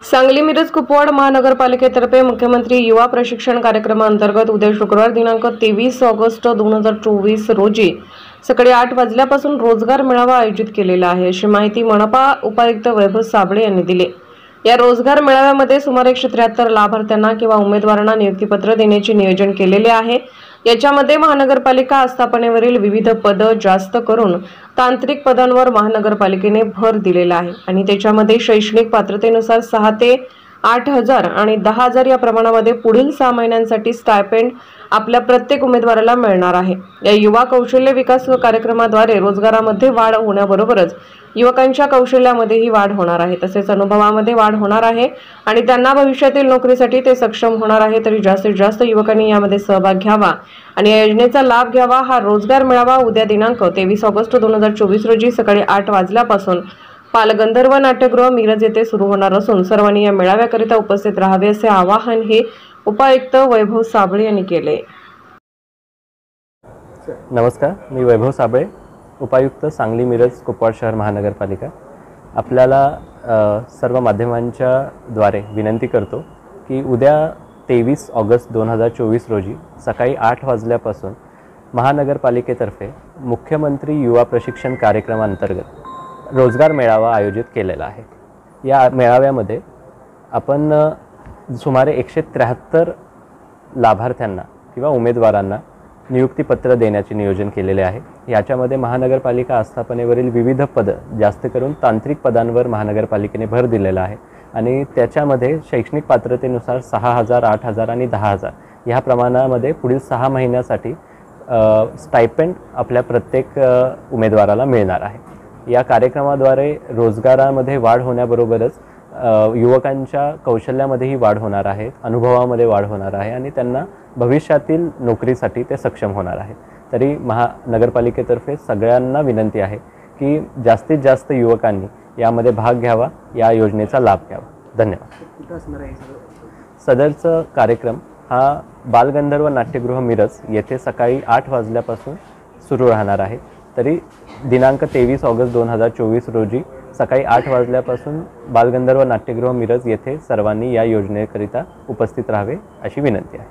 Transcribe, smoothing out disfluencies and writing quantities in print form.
सांगली मिरज कुपवाड महानगरपालिकेतर्फे मुख्यमंत्री युवा प्रशिक्षण कार्यक्रमांतर्गत उद्या शुक्रवार दिनांक 23 ऑगस्ट 2024 रोजी सकाळी 8 वाजल्यापासून रोजगार मेळावा आयोजित केलेला आहे, अशी माहिती मनपा उपायुक्त वैभव साबळे यांनी दिली। या रोजगार मेळाव्यामध्ये सुमारे 173 लाभार्थ्यांना किंवा उमेदवारांना नियुक्तीपत्र देण्याचे नियोजन केलेले आहे। याच्यामध्ये महानगरपालिका आस्थापनेवरील विविध पद जास्त करून तांत्रिक पदांवर महानगरपालिकेने भर दिलेला आहे आणि त्याच्यामध्ये शैक्षणिक पात्रतेनुसार 6 ते 8,000 आणि 10,000 या प्रमाणामध्ये पुढील 6 महिन्यांसाठी स्टायपेंड आपल्या प्रत्येक उमेदवाराला मिळणार आहे। या युवा कौशल्य विकास कार्यक्रमाद्वारे रोजगारामध्ये वाढ होण्याबरोबरच युवकांच्या कौशल्यामध्येही वाढ होणार आहे, तसेच अनुभवामध्ये वाढ होणार आहे आणि त्यांना भविष्यातील नोकरीसाठी ते सक्षम होणार आहे। तरी जास्तीत जास्त युवकांनी यामध्ये सहभाग घ्यावा आणि या योजनेचा लाभ घ्यावा। हा रोजगार मेळावा उद्या दिनांक 23 ऑगस्ट 2024 रोजी सकाळी 8 वाजल्यापासून बालगंधर्व नाट्यगृह मिरज येथे सुरू होणार असून सर्वांनी या मेळाव्याकरिता उपस्थित राहावे असे आवाहन हे उपायुक्त वैभव साबळे यांनी केले। नमस्कार, मी वैभव साबळे, उपायुक्त सांगली मिरज कुपवाड शहर महानगरपालिका। आपल्याला सर्व माध्यमांच्या द्वारे विनंती करतो की उद्या 23 ऑगस्ट 2024 रोजी सकाळी 8 वाजल्यापासून महानगरपालिकेतर्फे मुख्यमंत्री युवा प्रशिक्षण कार्यक्रमांतर्गत रोजगार मेळावा आयोजित केलेला आहे। या मेळाव्यामध्ये आपण सुमारे 173 लाभार्थ्यांना किंवा उमेदवारांना नियुक्तीपत्र देण्याचे नियोजन केलेले आहे। याच्यामध्ये महानगरपालिका आस्थापनेवरील विविध पद जास्त करून तांत्रिक पदांवर महानगरपालिकेने भर दिलेला आहे आणि त्याच्यामध्ये शैक्षणिक पात्रतेनुसार 6,000, 8,000 आणि 10,000 ह्या प्रमाणामध्ये पुढील 6 महिन्यासाठी स्टायपेंड आपल्या प्रत्येक उमेदवाराला मिळणार आहे। या कार्यक्रमाद्वारे रोजगारामध्ये वाढ होण्याबरोबरच युवकांच्या कौशल्यामध्येही वाढ होणार आहे, अनुभवामध्ये वाढ होणार आहे आणि त्यांना भविष्यातील नोकरीसाठी ते सक्षम होणार आहे। तरी महानगरपालिकेतर्फे सगळ्यांना विनंती आहे की जास्तीत जास्त युवकांनी यामध्ये भाग घ्यावा, या योजनेचा लाभ घ्यावा। धन्यवाद। सदरचा कार्यक्रम हा बालगंधर्व नाट्यगृह मिरज येथे सकाळी 8 वाजल्यापासून सुरू राहणार आहे। तरी दिनांक 23 ऑगस्ट 2024 रोजी सकाळी 8 वाजल्यापासून बालगंधर्व नाट्यगृह मिरज येथे सर्वांनी या योजनेकरिता उपस्थित राहावे अशी विनंती आहे।